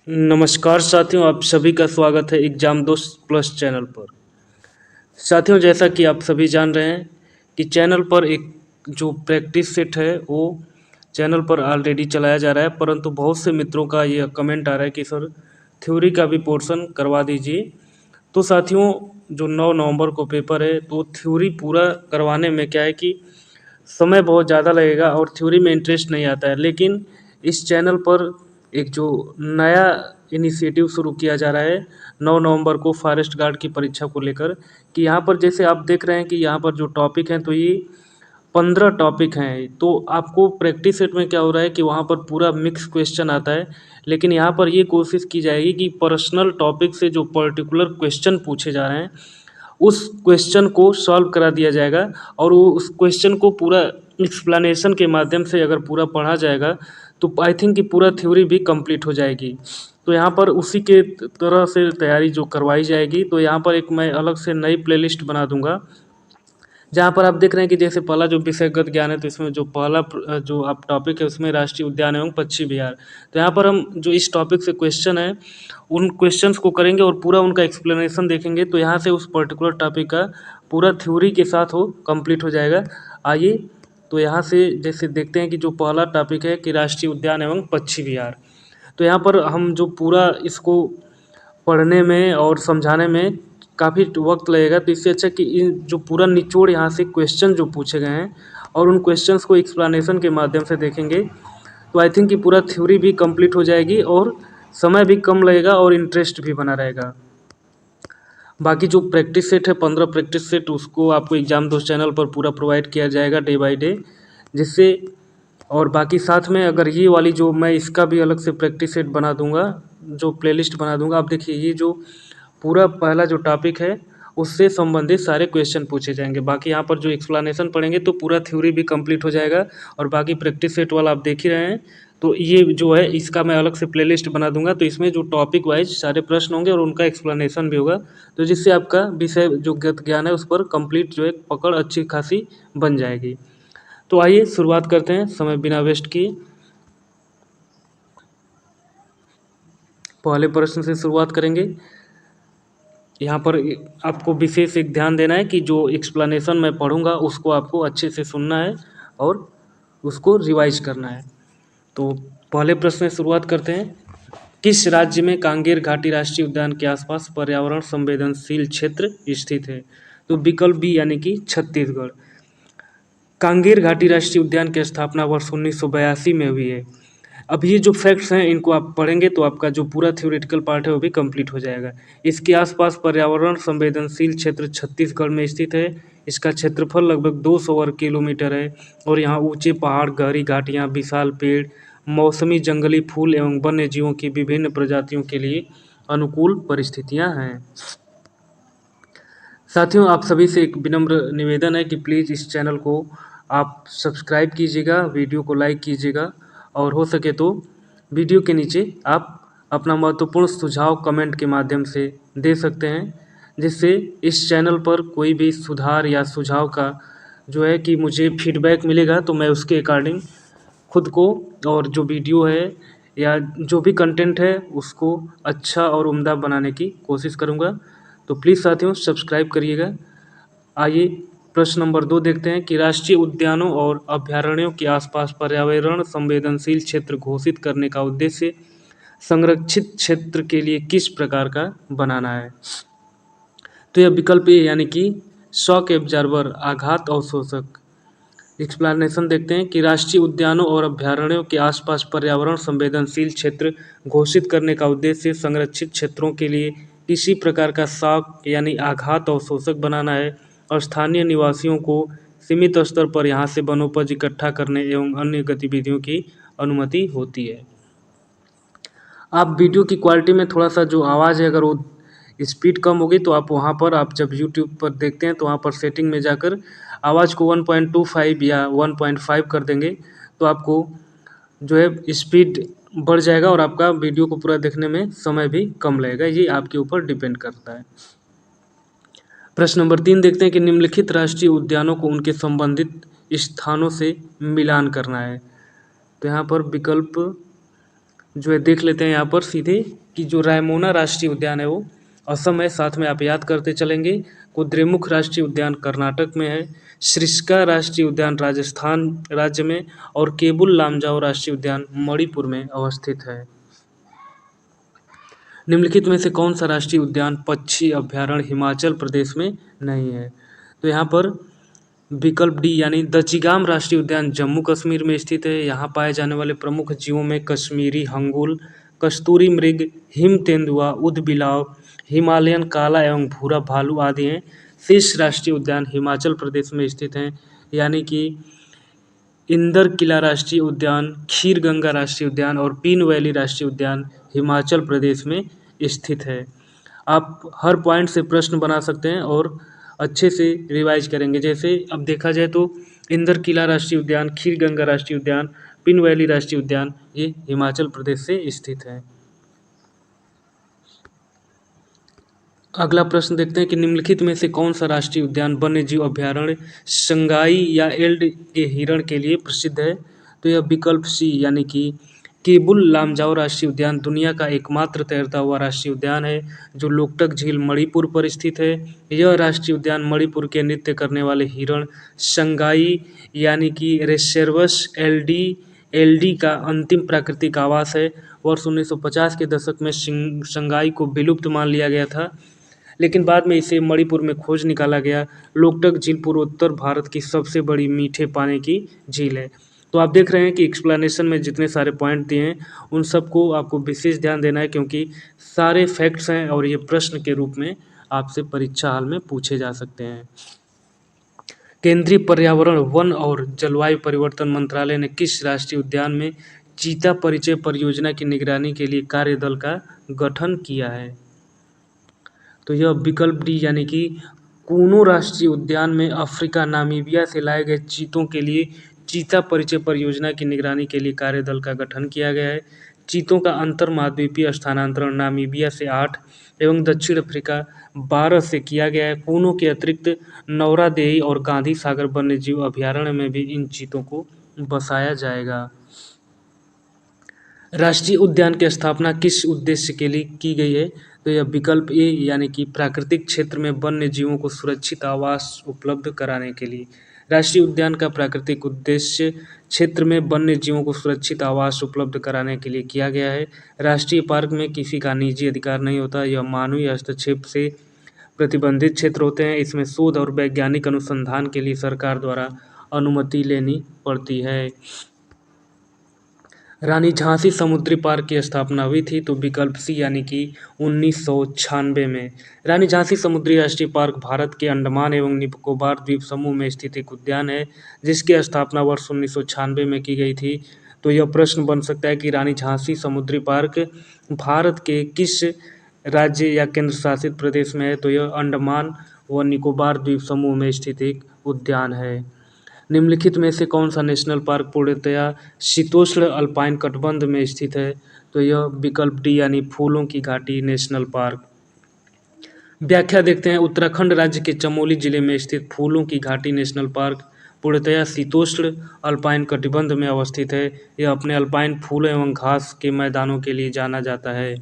नमस्कार साथियों, आप सभी का स्वागत है एग्ज़ाम दोस्त प्लस चैनल पर। साथियों, जैसा कि आप सभी जान रहे हैं कि चैनल पर एक जो प्रैक्टिस सेट है वो चैनल पर ऑलरेडी चलाया जा रहा है, परंतु बहुत से मित्रों का ये कमेंट आ रहा है कि सर थ्योरी का भी पोर्शन करवा दीजिए। तो साथियों, जो 9 नवंबर को पेपर है तो थ्योरी पूरा करवाने में क्या है कि समय बहुत ज़्यादा लगेगा और थ्योरी में इंटरेस्ट नहीं आता है। लेकिन इस चैनल पर एक जो नया इनिशिएटिव शुरू किया जा रहा है 9 नवंबर को फॉरेस्ट गार्ड की परीक्षा को लेकर, कि यहाँ पर जैसे आप देख रहे हैं कि यहाँ पर जो टॉपिक हैं तो ये 15 टॉपिक हैं। तो आपको प्रैक्टिस सेट में क्या हो रहा है कि वहाँ पर पूरा मिक्स क्वेश्चन आता है, लेकिन यहाँ पर ये कोशिश की जाएगी कि पर्सनल टॉपिक से जो पर्टिकुलर क्वेश्चन पूछे जा रहे हैं उस क्वेश्चन को सॉल्व करा दिया जाएगा। और वो उस क्वेश्चन को पूरा एक्सप्लेनेशन के माध्यम से अगर पूरा पढ़ा जाएगा तो आई थिंक कि पूरा थ्योरी भी कंप्लीट हो जाएगी। तो यहाँ पर उसी के तरह से तैयारी जो करवाई जाएगी, तो यहाँ पर एक मैं अलग से नई प्लेलिस्ट बना दूंगा, जहाँ पर आप देख रहे हैं कि जैसे पहला जो विषयगत ज्ञान है तो इसमें जो पहला जो आप टॉपिक है उसमें राष्ट्रीय उद्यान एवं पक्षी विहार। तो यहाँ पर हम जो इस टॉपिक से क्वेश्चन है उन क्वेश्चंस को करेंगे और पूरा उनका एक्सप्लेनेशन देखेंगे, तो यहाँ से उस पर्टिकुलर टॉपिक का पूरा थ्योरी के साथ वो कंप्लीट हो जाएगा। आइए, तो यहाँ से जैसे देखते हैं कि जो पहला टॉपिक है कि राष्ट्रीय उद्यान एवं पक्षी विहार। तो यहाँ पर हम जो पूरा इसको पढ़ने में और समझाने में काफ़ी वक्त लगेगा, तो इससे अच्छा कि इन जो पूरा निचोड़ यहाँ से क्वेश्चन जो पूछे गए हैं और उन क्वेश्चंस को एक्सप्लेनेशन के माध्यम से देखेंगे, तो आई थिंक कि पूरा थ्योरी भी कंप्लीट हो जाएगी और समय भी कम लगेगा और इंटरेस्ट भी बना रहेगा। बाकी जो प्रैक्टिस सेट है 15 प्रैक्टिस सेट, उसको आपको एग्ज़ाम दोस्त चैनल पर पूरा प्रोवाइड किया जाएगा डे बाय डे, जिससे और बाकी साथ में अगर ये वाली जो मैं इसका भी अलग से प्रैक्टिस सेट बना दूंगा, जो प्लेलिस्ट बना दूंगा। आप देखिए, ये जो पूरा पहला जो टॉपिक है उससे संबंधित सारे क्वेश्चन पूछे जाएंगे। बाकी यहाँ पर जो एक्सप्लेनेशन पढ़ेंगे तो पूरा थ्योरी भी कंप्लीट हो जाएगा। और बाकी प्रैक्टिस सेट वाला आप देख ही रहे हैं, तो ये जो है इसका मैं अलग से प्लेलिस्ट बना दूंगा, तो इसमें जो टॉपिक वाइज सारे प्रश्न होंगे और उनका एक्सप्लेनेशन भी होगा, तो जिससे आपका विषय जो गत ज्ञान है उस पर कंप्लीट जो है पकड़ अच्छी खासी बन जाएगी। तो आइए शुरुआत करते हैं समय बिना वेस्ट किए। पहले प्रश्न से शुरुआत करेंगे। यहाँ पर आपको विशेष एक ध्यान देना है कि जो एक्सप्लेनेशन मैं पढ़ूंगा उसको आपको अच्छे से सुनना है और उसको रिवाइज करना है। तो पहले प्रश्न से शुरुआत करते हैं। किस राज्य में कांगेर घाटी राष्ट्रीय उद्यान के आसपास पर्यावरण संवेदनशील क्षेत्र स्थित है? तो विकल्प बी यानी कि छत्तीसगढ़। कांगेर घाटी राष्ट्रीय उद्यान की स्थापना वर्ष 1982 में हुई है। अब ये जो फैक्ट्स हैं इनको आप पढ़ेंगे तो आपका जो पूरा थ्योरेटिकल पार्ट है वो भी कंप्लीट हो जाएगा। इसके आसपास पर्यावरण संवेदनशील क्षेत्र छत्तीसगढ़ में स्थित है। इसका क्षेत्रफल लगभग 200 वर्ग किलोमीटर है और यहाँ ऊंचे पहाड़, गहरी घाटियाँ, विशाल पेड़, मौसमी जंगली फूल एवं वन्य जीवों की विभिन्न प्रजातियों के लिए अनुकूल परिस्थितियाँ हैं। साथियों, आप सभी से एक विनम्र निवेदन है कि प्लीज़ इस चैनल को आप सब्सक्राइब कीजिएगा, वीडियो को लाइक कीजिएगा और हो सके तो वीडियो के नीचे आप अपना महत्वपूर्ण सुझाव कमेंट के माध्यम से दे सकते हैं, जिससे इस चैनल पर कोई भी सुधार या सुझाव का जो है कि मुझे फीडबैक मिलेगा, तो मैं उसके अकॉर्डिंग खुद को और जो वीडियो है या जो भी कंटेंट है उसको अच्छा और उम्दा बनाने की कोशिश करूँगा। तो प्लीज़ साथियों सब्सक्राइब करिएगा। आइए प्रश्न नंबर 2 देखते हैं कि राष्ट्रीय उद्यानों और अभयारण्यों के आसपास पर्यावरण संवेदनशील क्षेत्र घोषित करने का उद्देश्य संरक्षित क्षेत्र के लिए किस प्रकार का बनाना है? तो यह विकल्प ए यानी कि शॉक एब्जॉर्बर, आघात अवशोषक। एक्सप्लेनेशन देखते हैं कि राष्ट्रीय उद्यानों और अभयारण्यों के आसपास पर्यावरण संवेदनशील क्षेत्र घोषित करने का उद्देश्य संरक्षित क्षेत्रों के लिए किसी प्रकार का शॉक यानी आघात अवशोषक बनाना है और स्थानीय निवासियों को सीमित स्तर पर यहाँ से वनोपज इकट्ठा करने एवं अन्य गतिविधियों की अनुमति होती है। आप वीडियो की क्वालिटी में थोड़ा सा जो आवाज़ है अगर वो स्पीड कम होगी तो आप वहाँ पर आप जब यूट्यूब पर देखते हैं तो वहाँ पर सेटिंग में जाकर आवाज़ को 1.25 या 1.5 कर देंगे, तो आपको जो है स्पीड बढ़ जाएगा और आपका वीडियो को पूरा देखने में समय भी कम लगेगा। ये आपके ऊपर डिपेंड करता है। प्रश्न नंबर 3 देखते हैं कि निम्नलिखित राष्ट्रीय उद्यानों को उनके संबंधित स्थानों से मिलान करना है। तो यहाँ पर विकल्प जो है देख लेते हैं यहाँ पर सीधे कि जो रायमोना राष्ट्रीय उद्यान है वो असम है, साथ में आप याद करते चलेंगे। कुद्रेमुख राष्ट्रीय उद्यान कर्नाटक में है, सरिस्का राष्ट्रीय उद्यान राजस्थान राज्य में और केबुल लामजाओ राष्ट्रीय उद्यान मणिपुर में अवस्थित है। निम्नलिखित में से कौन सा राष्ट्रीय उद्यान पक्षी अभ्यारण्य हिमाचल प्रदेश में नहीं है? तो यहाँ पर विकल्प डी यानी दचिगाम राष्ट्रीय उद्यान जम्मू कश्मीर में स्थित है। यहाँ पाए जाने वाले प्रमुख जीवों में कश्मीरी हंगुल, कस्तूरी मृग, हिम तेंदुआ, ऊदबिलाव, हिमालयन काला एवं भूरा भालू आदि हैं। शेष राष्ट्रीय उद्यान हिमाचल प्रदेश में स्थित हैं, यानी कि इंदर किला राष्ट्रीय उद्यान, खीर गंगा राष्ट्रीय उद्यान और पीन वैली राष्ट्रीय उद्यान हिमाचल प्रदेश में स्थित है। आप हर पॉइंट से प्रश्न बना सकते हैं और अच्छे से रिवाइज करेंगे। जैसे अब देखा जाए तो इंदर किला राष्ट्रीय उद्यान, खीर गंगा राष्ट्रीय उद्यान, पिन वैली राष्ट्रीय उद्यान ये हिमाचल प्रदेश से स्थित है। अगला प्रश्न देखते हैं कि निम्नलिखित में से कौन सा राष्ट्रीय उद्यान वन्यजीव अभ्यारण्य संगाई या एल्ड के हिरण के लिए प्रसिद्ध है? तो यह विकल्प सी यानी कि केबुल लामजाओ राष्ट्रीय उद्यान दुनिया का एकमात्र तैरता हुआ राष्ट्रीय उद्यान है जो लोकटक झील मणिपुर पर स्थित है। यह राष्ट्रीय उद्यान मणिपुर के नृत्य करने वाले हिरण संगाई यानी कि रेसेर्वस एलडी का अंतिम प्राकृतिक आवास है। वर्ष 1950 के दशक में संगाई को विलुप्त मान लिया गया था, लेकिन बाद में इसे मणिपुर में खोज निकाला गया। लोकटक झील पूर्वोत्तर भारत की सबसे बड़ी मीठे पानी की झील है। तो आप देख रहे हैं कि एक्सप्लेनेशन में जितने सारे पॉइंट दिए हैं उन सबको आपको विशेष ध्यान देना है, क्योंकि सारे फैक्ट्स हैं और ये प्रश्न के रूप में आपसे परीक्षा हाल में पूछे जा सकते हैं। केंद्रीय पर्यावरण, वन और जलवायु परिवर्तन मंत्रालय ने किस राष्ट्रीय उद्यान में चीता परिचय परियोजना की निगरानी के लिए कार्यदल का गठन किया है? तो यह विकल्प डी यानी कि कूनो राष्ट्रीय उद्यान में अफ्रीका नामीबिया से लाए गए चीतों के लिए चीता परिचय परियोजना की निगरानी के लिए कार्यदल का गठन किया गया है। चीतों का अंतर महाद्वीपीय स्थानांतरण नामीबिया से 8 एवं दक्षिण अफ्रीका 12 से किया गया है। कूनो के अतिरिक्त नौरादेई और गांधी सागर वन्यजीव अभ्यारण्य में भी इन चीतों को बसाया जाएगा। राष्ट्रीय उद्यान की स्थापना किस उद्देश्य के लिए की गई है? तो यह विकल्प ए यानी कि प्राकृतिक क्षेत्र में वन्य जीवों को सुरक्षित आवास उपलब्ध कराने के लिए। राष्ट्रीय उद्यान का प्राकृतिक उद्देश्य क्षेत्र में वन्य जीवों को सुरक्षित आवास उपलब्ध कराने के लिए किया गया है। राष्ट्रीय पार्क में किसी का निजी अधिकार नहीं होता, यह मानवीय हस्तक्षेप से प्रतिबंधित क्षेत्र होते हैं। इसमें शोध और वैज्ञानिक अनुसंधान के लिए सरकार द्वारा अनुमति लेनी पड़ती है। रानी झांसी समुद्री पार्क की स्थापना हुई थी, तो विकल्प सी यानी कि 1996 में। रानी झांसी समुद्री राष्ट्रीय पार्क भारत के अंडमान एवं निकोबार द्वीप समूह में स्थित एक उद्यान है जिसकी स्थापना वर्ष 1996 में की गई थी। तो यह प्रश्न बन सकता है कि रानी झांसी समुद्री पार्क भारत के किस राज्य या केंद्र शासित प्रदेश में है? तो यह अंडमान व निकोबार द्वीप समूह में स्थित एक उद्यान है। निम्नलिखित में से कौन सा नेशनल पार्क पूर्णतया शीतोष्ण अल्पाइन कटिबंध में स्थित है? तो यह विकल्प डी यानी फूलों की घाटी नेशनल पार्क। व्याख्या देखते हैं। उत्तराखंड राज्य के चमोली जिले में स्थित फूलों की घाटी नेशनल पार्क पूर्णतया शीतोष्ण अल्पाइन कटिबंध में अवस्थित है। यह अपने अल्पाइन फूलों एवं घास के मैदानों के लिए जाना जाता है।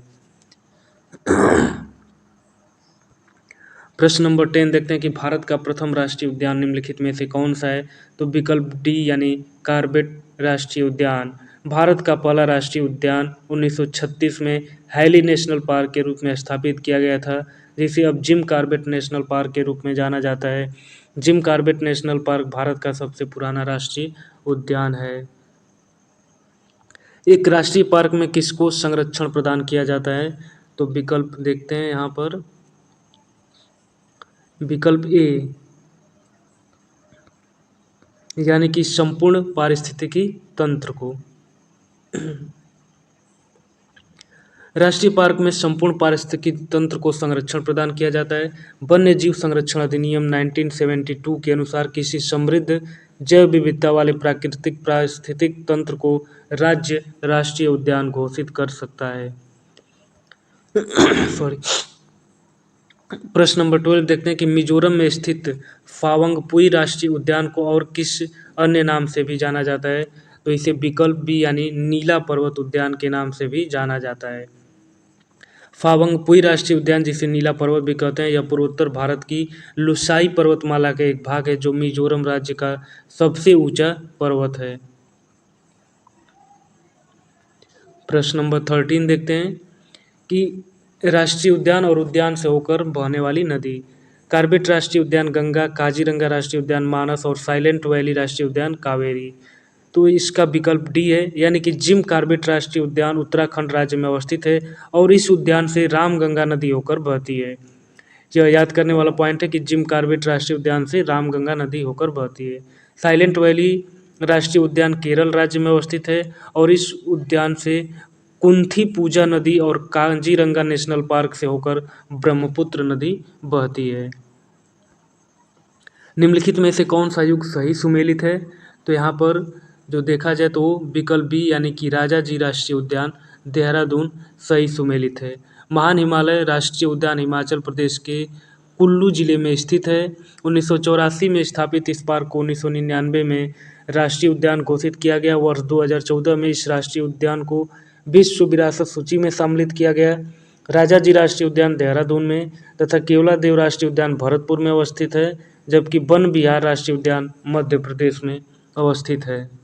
प्रश्न नंबर 10 देखते हैं कि भारत का प्रथम राष्ट्रीय उद्यान निम्नलिखित में से कौन सा है? तो विकल्प डी यानी कॉर्बेट राष्ट्रीय उद्यान। भारत का पहला राष्ट्रीय उद्यान 1936 में हैली नेशनल पार्क के रूप में स्थापित किया गया था, जिसे अब जिम कॉर्बेट नेशनल पार्क के रूप में जाना जाता है। Jim Corbett national park Bharat का सबसे पुराना राष्ट्रीय उद्यान है। एक राष्ट्रीय पार्क में किसको संरक्षण प्रदान किया जाता है? तो विकल्प देखते हैं यहाँ पर। विकल्प ए यानी कि संपूर्ण पारिस्थितिकी तंत्र को। राष्ट्रीय पार्क में संपूर्ण पारिस्थितिकी तंत्र को संरक्षण प्रदान किया जाता है। वन्य जीव संरक्षण अधिनियम 1972 के अनुसार किसी समृद्ध जैव विविधता वाले प्राकृतिक पारिस्थितिक तंत्र को राज्य राष्ट्रीय उद्यान घोषित कर सकता है। सॉरी। प्रश्न नंबर 12 देखते हैं कि मिजोरम में स्थित फावंगपुई राष्ट्रीय उद्यान को और किस अन्य नाम से भी जाना जाता है? तो इसे विकल्प बी यानी नीला पर्वत उद्यान के नाम से भी जाना जाता है। फावंगपुई राष्ट्रीय उद्यान, जिसे नीला पर्वत भी कहते हैं, यह पूर्वोत्तर भारत की लुसाई पर्वतमाला का एक भाग है जो मिजोरम राज्य का सबसे ऊंचा पर्वत है। प्रश्न नंबर 13 देखते हैं कि राष्ट्रीय उद्यान और उद्यान से होकर बहने वाली नदी। कार्बेट राष्ट्रीय उद्यान गंगा, काजीरंगा राष्ट्रीय उद्यान मानस और साइलेंट वैली राष्ट्रीय उद्यान कावेरी। तो इसका विकल्प डी है, यानी कि जिम कार्बेट राष्ट्रीय उद्यान उत्तराखंड राज्य में अवस्थित है और इस उद्यान से रामगंगा नदी होकर बहती है। यह याद करने वाला पॉइंट है कि जिम कार्बेट राष्ट्रीय उद्यान से रामगंगा नदी होकर बहती है। साइलेंट वैली राष्ट्रीय उद्यान केरल राज्य में अवस्थित है और इस उद्यान से कुंथी पूजा नदी और काजीरंगा नेशनल पार्क से होकर ब्रह्मपुत्र नदी बहती है। निम्नलिखित में से कौन सा युग सही सुमेलित है? तो यहाँ पर जो देखा जाए तो विकल्प बी यानी कि राजा जी राष्ट्रीय उद्यान देहरादून सही सुमेलित है। महान हिमालय राष्ट्रीय उद्यान हिमाचल प्रदेश के कुल्लू जिले में स्थित है। 1984 में स्थापित इस पार्क को 1999 में राष्ट्रीय उद्यान घोषित किया गया। वर्ष 2014 में इस राष्ट्रीय उद्यान को विश्व विरासत सूची में सम्मिलित किया गया। राजा जी राष्ट्रीय उद्यान देहरादून में तथा केवला देव राष्ट्रीय उद्यान भरतपुर में अवस्थित है, जबकि वन विहार राष्ट्रीय उद्यान मध्य प्रदेश में अवस्थित है।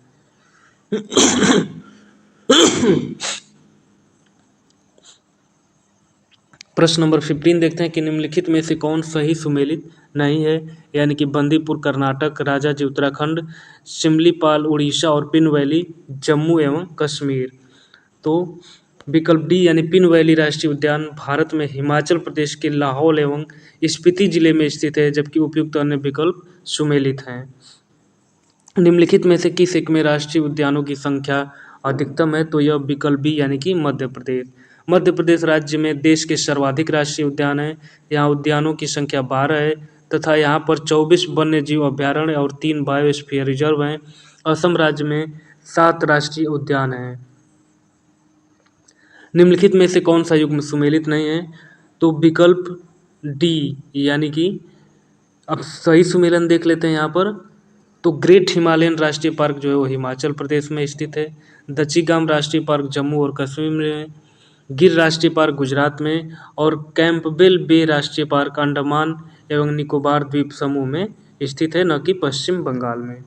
प्रश्न नंबर 15 देखते हैं कि निम्नलिखित में से कौन सही सुमेलित नहीं है, यानी कि बंदीपुर कर्नाटक, राजाजी उत्तराखंड, सिमलीपाल उड़ीसा और पिन वैली जम्मू एवं कश्मीर। तो विकल्प डी यानी पिन वैली राष्ट्रीय उद्यान भारत में हिमाचल प्रदेश के लाहौल एवं स्पीति जिले में स्थित है, जबकि उपयुक्त अन्य विकल्प सुमेलित हैं। निम्नलिखित में से किस एक में राष्ट्रीय उद्यानों की संख्या अधिकतम है? तो यह विकल्प बी यानी कि मध्य प्रदेश। मध्य प्रदेश राज्य में देश के सर्वाधिक राष्ट्रीय उद्यान है। यहाँ उद्यानों की संख्या 12 है तथा यहाँ पर 24 वन्य जीव अभ्यारण्य और 3 बायोस्फीयर रिजर्व हैं। असम राज्य में 7 राष्ट्रीय उद्यान हैं। निम्नलिखित में से कौन सा युग्म सुमेलित नहीं है? तो विकल्प डी यानी कि अब सही सुमेलन देख लेते हैं यहाँ पर। तो ग्रेट हिमालयन राष्ट्रीय पार्क जो है वो हिमाचल प्रदेश में स्थित है। दचीगाम राष्ट्रीय पार्क जम्मू और कश्मीर में है। गिर राष्ट्रीय पार्क गुजरात में और कैंपबेल बे राष्ट्रीय पार्क अंडमान एवं निकोबार द्वीप समूह में स्थित है, न कि पश्चिम बंगाल में।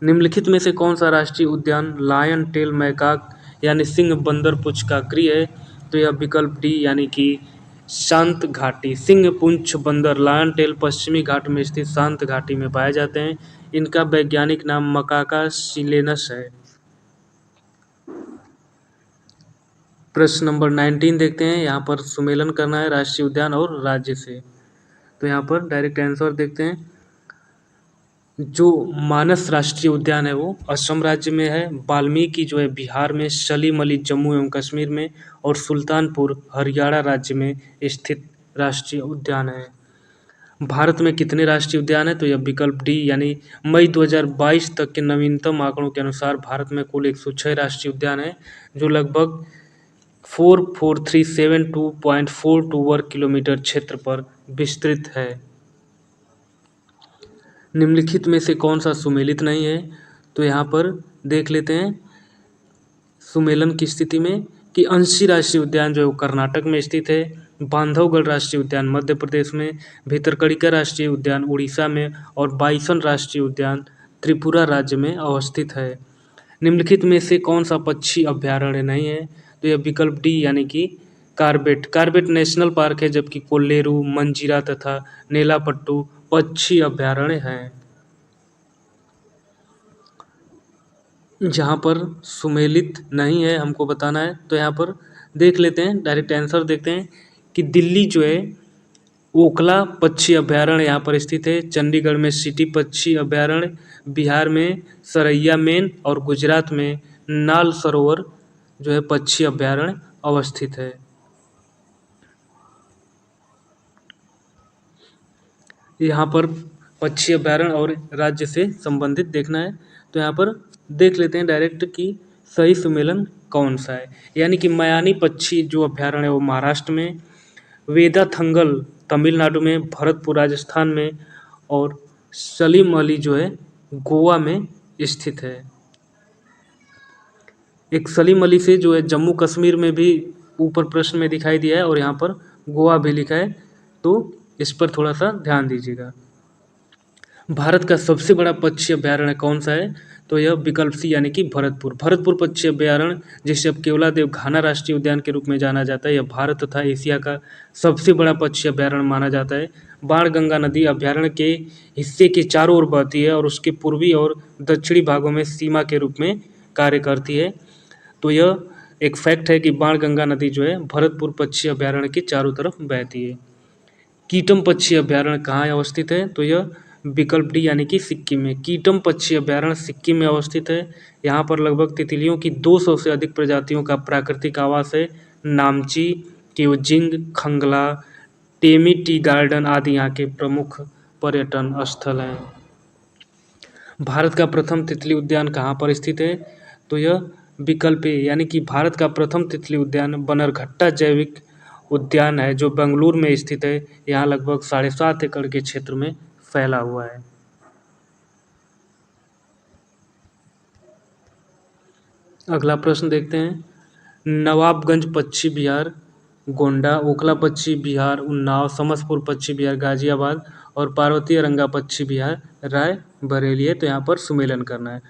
निम्नलिखित में से कौन सा राष्ट्रीय उद्यान लायन टेल मैकाक यानी सिंह बंदर पुंछ का गृह है? तो यह विकल्प डी यानी कि शांत घाटी। सिंह पुंछ बंदर लायन टेल पश्चिमी घाट में स्थित शांत घाटी में पाए जाते हैं। इनका वैज्ञानिक नाम मकाका सिलेनस है। प्रश्न नंबर 19 देखते हैं। यहाँ पर सुमेलन करना है राष्ट्रीय उद्यान और राज्य से। तो यहाँ पर डायरेक्ट आंसर देखते हैं। जो मानस राष्ट्रीय उद्यान है वो असम राज्य में है। वाल्मीकि जो है बिहार में, सलीम अली जम्मू एवं कश्मीर में और सुल्तानपुर हरियाणा राज्य में स्थित राष्ट्रीय उद्यान है। भारत में कितने राष्ट्रीय उद्यान हैं? तो यह विकल्प डी यानी मई 2022 तक के नवीनतम आंकड़ों के अनुसार भारत में कुल 106 राष्ट्रीय उद्यान हैं, जो लगभग 4372.42 वर्ग किलोमीटर क्षेत्र पर विस्तृत है। निम्नलिखित में से कौन सा सुमेलित नहीं है? तो यहाँ पर देख लेते हैं सुमेलन की स्थिति में कि अंशी राष्ट्रीय उद्यान जो है वो कर्नाटक में स्थित है। बांधवगढ़ राष्ट्रीय उद्यान मध्य प्रदेश में, भितरकनिका राष्ट्रीय उद्यान उड़ीसा में और बाइसन राष्ट्रीय उद्यान त्रिपुरा राज्य में अवस्थित है। निम्नलिखित में से कौन सा पक्षी अभ्यारण्य नहीं है? तो यह विकल्प डी यानी कि कार्बेट। कार्बेट नेशनल पार्क है, जबकि कोल्लेरू, मंजीरा तथा नेलापट्टू पक्षी अभ्यारण्य हैं। जहाँ पर सुमेलित नहीं है हमको बताना है। तो यहाँ पर देख लेते हैं, डायरेक्ट आंसर देखते हैं कि दिल्ली जो है ओखला पक्षी अभ्यारण्य यहाँ पर स्थित है। चंडीगढ़ में सिटी पक्षी अभ्यारण्य, बिहार में सरैया मेन और गुजरात में नाल सरोवर जो है पक्षी अभ्यारण्य अवस्थित है। यहाँ पर पक्षी अभ्यारण्य और राज्य से संबंधित देखना है। तो यहाँ पर देख लेते हैं डायरेक्ट कि सही सुमेलन कौन सा है। यानी कि मयानी पक्षी जो अभ्यारण्य है वो महाराष्ट्र में, वेदाथंगल तमिलनाडु में, भरतपुर राजस्थान में और सलीम अली जो है गोवा में स्थित है। एक सलीम अली से जो है जम्मू कश्मीर में भी ऊपर प्रश्न में दिखाई दिया है और यहाँ पर गोवा भी लिखा है, तो इस पर थोड़ा सा ध्यान दीजिएगा। भारत का सबसे बड़ा पक्षी अभयारण्य कौन सा है? तो यह विकल्प सी यानी कि भरतपुर। भरतपुर पक्षी अभयारण्य, जिसे अब केवलादेव घाना राष्ट्रीय उद्यान के रूप में जाना जाता है, यह भारत तथा एशिया का सबसे बड़ा पक्षी अभयारण्य माना जाता है। बाणगंगा नदी अभयारण्य के हिस्से के चारों ओर बहती है और उसके पूर्वी और दक्षिणी भागों में सीमा के रूप में कार्य करती है। तो यह एक फैक्ट है कि बाणगंगा नदी जो है भरतपुर पक्षी अभयारण्य के चारों तरफ बहती है। कीटम पक्षी अभयारण्य कहाँ अवस्थित है? तो यह विकल्प डी यानी कि सिक्किम में। कीटम पक्षी अभयारण्य सिक्किम में अवस्थित है। यहाँ पर लगभग तितलियों की 200 से अधिक प्रजातियों का प्राकृतिक आवास है। नामची, क्योजिंग, खंगला, टेमी टी गार्डन आदि यहाँ के प्रमुख पर्यटन स्थल हैं। भारत का प्रथम तितली उद्यान कहाँ पर स्थित है? तो यह विकल्प ए यानी कि भारत का प्रथम तितली उद्यान बनरघट्टा जैविक उद्यान है, जो बेंगलुरु में स्थित है। यहाँ लगभग 7.5 एकड़ के क्षेत्र में फैला हुआ है। अगला प्रश्न देखते हैं। नवाबगंज पक्षी विहार, गोंडा, ओखला पक्षी विहार उन्नाव, समसपुर पक्षी विहार गाजियाबाद और पार्वती रंगा पक्षी विहार रायबरेली है। तो यहाँ पर सुमेलन करना है।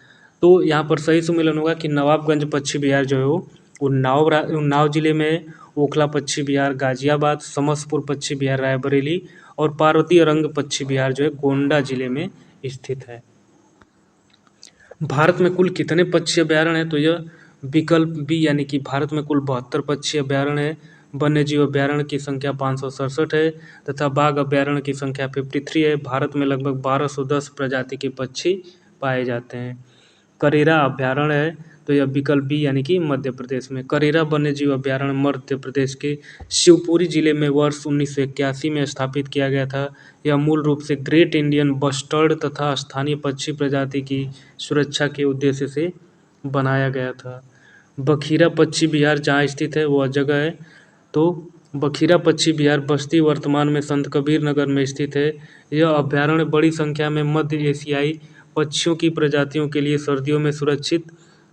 तो यहाँ पर सही सुमेलन होगा कि नवाबगंज पक्षी विहार जो है वो उन्नाव जिले में है। ओखला पक्षी विहार गाजियाबाद, समसपुर पक्षी विहार रायबरेली और पार्वती रंग पक्षी विहार जो है गोंडा जिले में स्थित है। भारत में कुल कितने पक्षी अभयारण्य हैं? तो यह विकल्प बी यानी कि भारत में कुल 72 पक्षी अभयारण्य है। वन्य जीव अभयारण्य की संख्या 567 है तथा बाघ अभयारण्य की संख्या 53 है। भारत में लगभग 1210 प्रजाति के पक्षी पाए जाते हैं। करेरा अभयारण्य है, तो यह विकल्प बी यानी कि मध्य प्रदेश में। करेरा वन्य जीव अभयारण्य मध्य प्रदेश के शिवपुरी जिले में वर्ष 1981 में स्थापित किया गया था। यह मूल रूप से ग्रेट इंडियन बस्टर्ड तथा स्थानीय पक्षी प्रजाति की सुरक्षा के उद्देश्य से बनाया गया था। बखीरा पक्षी विहार जहाँ स्थित है वह जगह है, तो बखीरा पक्षी विहार बस्ती वर्तमान में संत कबीर नगर में स्थित है। यह अभयारण्य बड़ी संख्या में मध्य एशियाई पक्षियों की प्रजातियों के लिए सर्दियों में सुरक्षित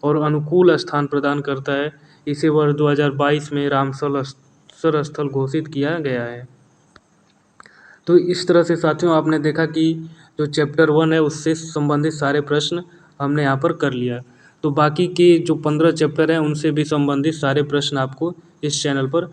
और अनुकूल स्थान प्रदान करता है। इसे वर्ष 2022 में रामसर स्थल घोषित किया गया है। तो इस तरह से साथियों आपने देखा कि जो चैप्टर 1 है उससे संबंधित सारे प्रश्न हमने यहाँ पर कर लिया। तो बाकी के जो 15 चैप्टर हैं उनसे भी संबंधित सारे प्रश्न आपको इस चैनल पर